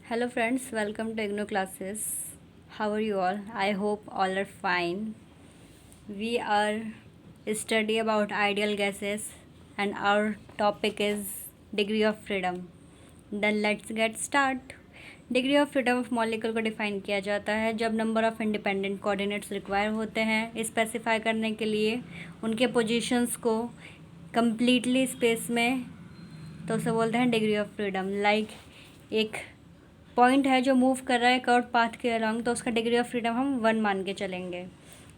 Hello friends, welcome to IGNO classes. How are you all? I hope all are fine. We are study about ideal gases and our topic is degree of freedom. Then let's get start. Degree of freedom of molecule को define किया जाता है जब number of independent coordinates require होते हैं specify करने के लिए उनके पोजीशंस को कम्प्लीटली स्पेस में, तो उसे बोलते हैं डिग्री ऑफ फ्रीडम। लाइक एक पॉइंट है जो मूव कर रहा है कर्व पाथ के अलॉन्ग, तो उसका डिग्री ऑफ फ्रीडम हम 1 मान के चलेंगे।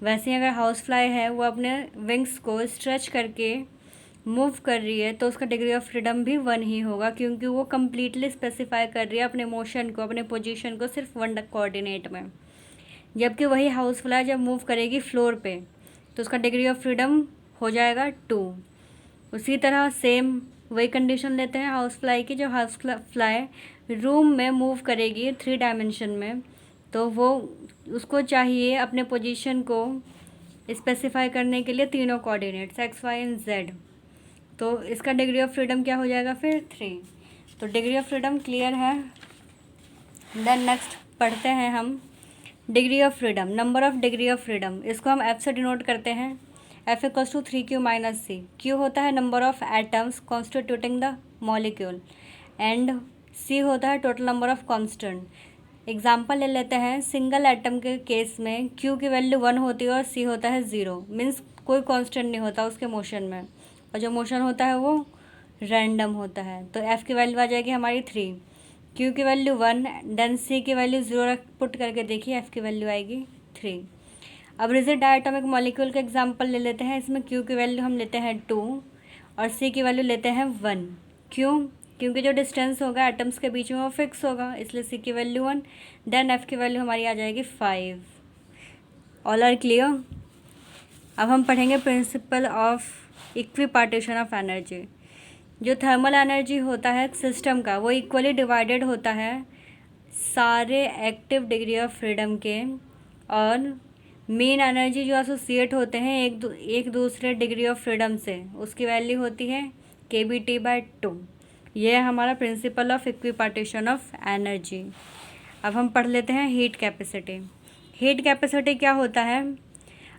वैसे ही अगर हाउस फ्लाई है वो अपने विंग्स को स्ट्रेच करके मूव कर रही है तो उसका डिग्री ऑफ फ्रीडम भी 1 ही होगा, क्योंकि वो कम्प्लीटली स्पेसिफाई कर रही है अपने मोशन को, अपने पोजीशन को सिर्फ 1 कोऑर्डिनेट में। जबकि वही हाउस फ्लाई जब मूव करेगी फ्लोर पे तो उसका डिग्री ऑफ फ्रीडम हो जाएगा 2। उसी तरह सेम वही कंडीशन लेते हैं हाउस फ्लाई की। जब हाउस फ्लाई रूम में मूव करेगी 3 डायमेंशन में तो वो उसको चाहिए अपने पोजीशन को स्पेसिफाई करने के लिए तीनों coordinates X Y and Z. तो इसका डिग्री ऑफ फ्रीडम क्या हो जाएगा फिर 3। तो डिग्री ऑफ फ्रीडम क्लियर है। देन नेक्स्ट पढ़ते हैं हम degree of freedom, number of degree of freedom. इसको हम एफ से डिनोट करते हैं। F equals to 3Q minus C. Q होता है number of atoms constituting the molecule and C होता है total number of constant. Example ले लेते हैं, सिंगल एटम के केस में क्यू की वैल्यू 1 होती है और सी होता है 0। मीन्स कोई कांस्टेंट नहीं होता उसके मोशन में, और जो मोशन होता है वो रैंडम होता है। तो एफ़ की वैल्यू आ जाएगी हमारी 3, क्यू की वैल्यू 1, देन सी की वैल्यू 0 पुट करके देखिए एफ़ की वैल्यू आएगी 3। अब रिजिड डायटोमिक मॉलिक्यूल का एग्जांपल ले लेते हैं। इसमें क्यू की वैल्यू हम लेते हैं 2 और सी की वैल्यू लेते हैं 1। क्यों? क्योंकि जो डिस्टेंस होगा एटम्स के बीच में वो फिक्स होगा, इसलिए सी की वैल्यू 1। देन एफ की वैल्यू हमारी आ जाएगी 5। All are clear. अब हम पढ़ेंगे principle of equipartition of energy. जो थर्मल एनर्जी होता है सिस्टम का वो इक्वली डिवाइडेड होता है सारे एक्टिव डिग्री ऑफ फ्रीडम के, और मेन एनर्जी जो एसोसिएट होते हैं एक दूसरे डिग्री ऑफ फ्रीडम से उसकी वैल्यू होती है kBT/2। यह है हमारा principal of equipartition of energy. अब हम पढ़ लेते हैं हीट कैपेसिटी। हीट कैपेसिटी क्या होता है?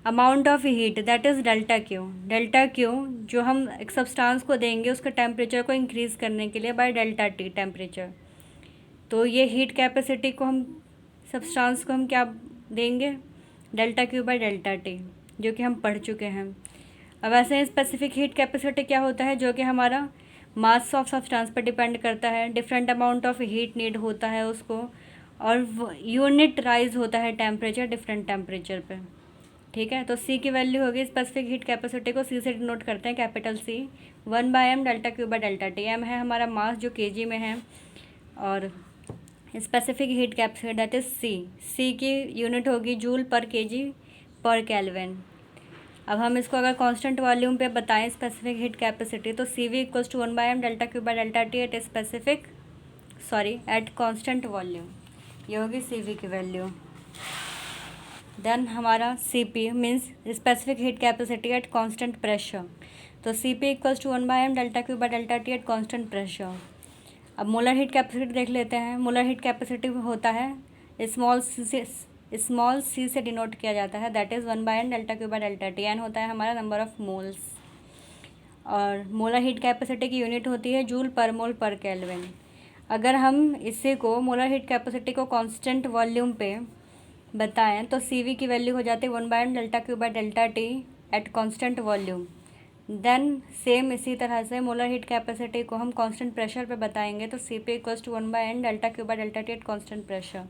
Amount of heat that is delta Q. Delta Q जो हम एक सब्सटेंस को देंगे उसके टेम्परेचर को इंक्रीज़ करने के लिए बाय डेल्टा टी टेम्परेचर। तो ये हीट कैपेसिटी को हम सब्सटेंस को हम क्या देंगे? Delta Q by delta T, जो कि हम पढ़ चुके हैं। अब ऐसे स्पेसिफिक हीट कैपेसिटी क्या होता है? जो कि हमारा मास ऑफ सब्सटेंस पर डिपेंड करता है। Different amount of heat need होता है उसको, और यूनिट राइज होता है टेम्परेचर डिफरेंट टेम्परेचर पे। ठीक है, तो सी की वैल्यू होगी स्पेसिफिक हीट कैपेसिटी को सी से डिनोट करते हैं, capital C 1/m delta Q by delta T. M है हमारा मास जो केजी में है, और specific heat capacity that is C. C की यूनिट होगी जूल पर केजी पर केल्विन। अब हम इसको अगर कांस्टेंट वॉल्यूम पे बताएं स्पेसिफिक हीट कैपेसिटी, तो C V equals to 1/m delta Q by delta T at specific at constant volume. ये होगी सी वी की वैल्यू। देन हमारा C P means specific heat capacity at constant pressure. तो C P equals to 1/m delta Q by delta T at constant pressure. अब molar heat capacity देख लेते हैं। Molar heat capacity होता है small C से denote किया जाता है, that is 1/n delta Q by delta T. N होता है हमारा नंबर ऑफ मोल्स, और मोलर हीट कैपेसिटी की यूनिट होती है जूल पर मोल पर केल्विन। अगर हम इसी को मोलर हीट कैपेसिटी को कांस्टेंट वॉल्यूम पे बताएं तो सी वी की वैल्यू हो जाती है 1/n delta Q by delta T at constant volume. Then same इसी तरह से मोलर हीट कैपेसिटी को हम कांस्टेंट प्रेशर पे बताएंगे तो C P equals to 1/n delta Q by delta T at constant pressure.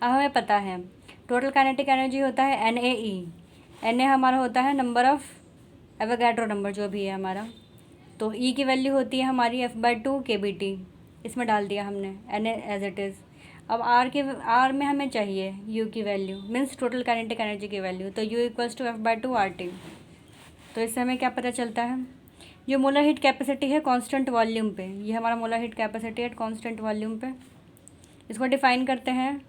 अब हमें पता है टोटल काइनेटिक एनर्जी होता है NaE। Na हमारा होता है नंबर ऑफ एवोगैड्रो नंबर जो भी है हमारा। तो E की वैल्यू होती है हमारी F/2 kBT। इसमें डाल दिया हमने Na एज इट इज़। अब R में हमें चाहिए U की value means total kinetic energy की वैल्यू, तो U equals to F/2 RT। तो इससे हमें क्या पता चलता है? जो मोलर हीट कैपेसिटी है कांस्टेंट वॉल्यूम पे, ये हमारा मोलर हीट कैपेसिटी है कांस्टेंट वॉल्यूम पे। इसको डिफाइन करते हैं।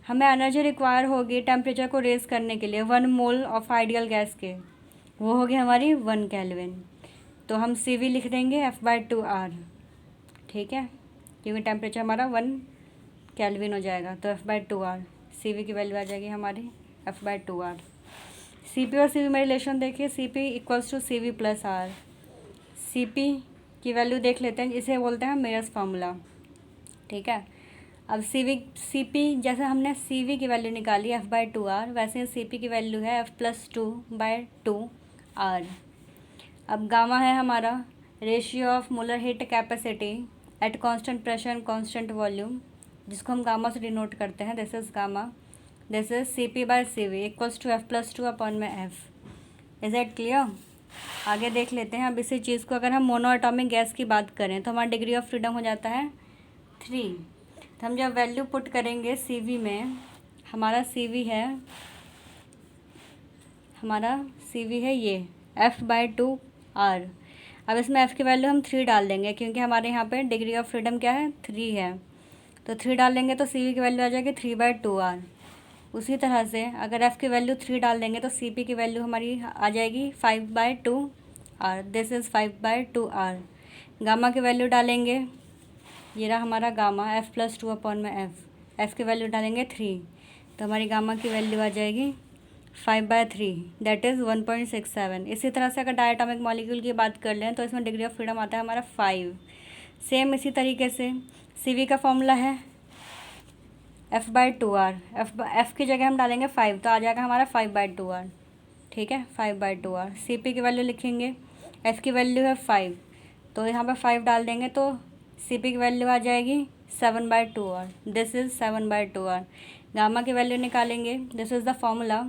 हमें एनर्जी रिक्वायर होगी टेम्परेचर को रेज करने के लिए 1 मोल ऑफ आइडियल गैस के, वो होगी हमारी 1 केल्विन। तो हम सी वी लिख देंगे F/2 R। ठीक है, क्योंकि टेम्परेचर हमारा 1 केल्विन हो जाएगा, तो F/2R। CV की वैल्यू आ जाएगी हमारी F/2R। CP और CV में रिलेशन देखिए, CP equals to CV plus R। CP की वैल्यू देख लेते हैं, इसे बोलते हैं मेयर्स फार्मूला, ठीक है। अब CP जैसे हमने CV की वैल्यू निकाली F/2R, वैसे CP की वैल्यू है F+2/2R। अब गामा है हमारा ratio of molar heat capacity at constant pressure and constant volume, जिसको हम गामा से डिनोट करते हैं। This is gamma, this is CP/CV equals to F+2/F। Is it clear? आगे देख लेते हैं। अब इसी चीज़ को अगर हम मोनो एटॉमिक गैस की बात करें तो हमारा डिग्री ऑफ फ्रीडम हो जाता है 3। तो हम जब वैल्यू पुट करेंगे CV में, हमारा CV है ये F/2R। अब इसमें F की वैल्यू हम 3 डाल देंगे, क्योंकि हमारे यहाँ पे डिग्री ऑफ फ्रीडम क्या है, 3 है। तो 3 डाल देंगे तो CV की वैल्यू आ जाएगी 3/2R। उसी तरह से अगर F की वैल्यू 3 डाल देंगे तो CP की वैल्यू हमारी आ जाएगी 5/2R। This is 5/2R। Gamma की वैल्यू डालेंगे, ये रहा हमारा गामा F+2/F। F की वैल्यू डालेंगे 3, तो हमारी गामा की वैल्यू आ जाएगी 5/3, दैट इज़ 1.67। इसी तरह से अगर डायटोमिक मॉलिक्यूल की बात कर लें तो इसमें डिग्री ऑफ फ्रीडम आता है हमारा 5। सेम इसी तरीके से CV का फॉर्मूला है F/2R। F की जगह हम डालेंगे 5, तो आ जाएगा हमारा 5/2R, ठीक है, 5/2R। CP की वैल्यू लिखेंगे, F की वैल्यू है 5, तो यहाँ पर 5 डाल देंगे तो CP की वैल्यू आ जाएगी 7/2R। This is 7/2R। Gamma की वैल्यू निकालेंगे, दिस इज़ द फॉर्मूला,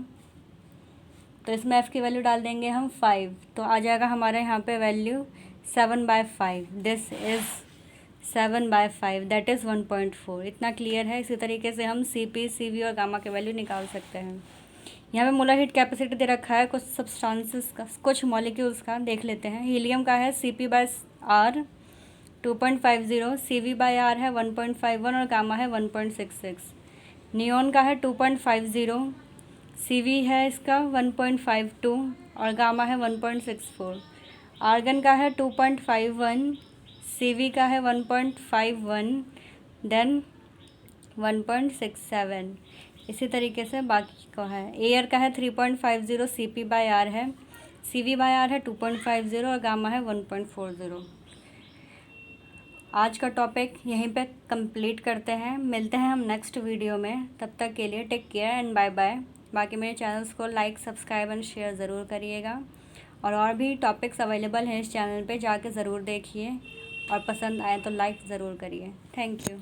तो इसमें F की वैल्यू डाल देंगे हम 5, तो आ जाएगा हमारे यहाँ पे value 7/5। This is 7/5, that is 1.4। इतना क्लियर है। इसी तरीके से हम CP, CV और गामा के वैल्यू निकाल सकते हैं। यहाँ पे मोलर हीट कैपेसिटी दे रखा है कुछ सब्सटेंसेस का, कुछ मॉलिक्यूल्स का, देख लेते हैं। हीलियम का है CP/R 2.50, CV/R है 1.51 और गामा है 1.66। नियॉन का है 2.50, CV है इसका 1.52 और गामा है 1.64। आर्गन का है 2.51, CV का है 1.51, देन 1.67। इसी तरीके से बाकी का है। एयर का है 3.50, CP/R है, CV/R है 2.50 और गामा है 1.40। आज का टॉपिक यहीं पे कंप्लीट करते हैं। मिलते हैं हम नेक्स्ट वीडियो में। तब तक के लिए take care and bye bye. बाकी मेरे चैनल्स को लाइक, सब्सक्राइब एंड शेयर ज़रूर करिएगा, और भी टॉपिक्स अवेलेबल हैं इस चैनल पे, जाके ज़रूर देखिए और पसंद आए तो लाइक ज़रूर करिए। Thank you.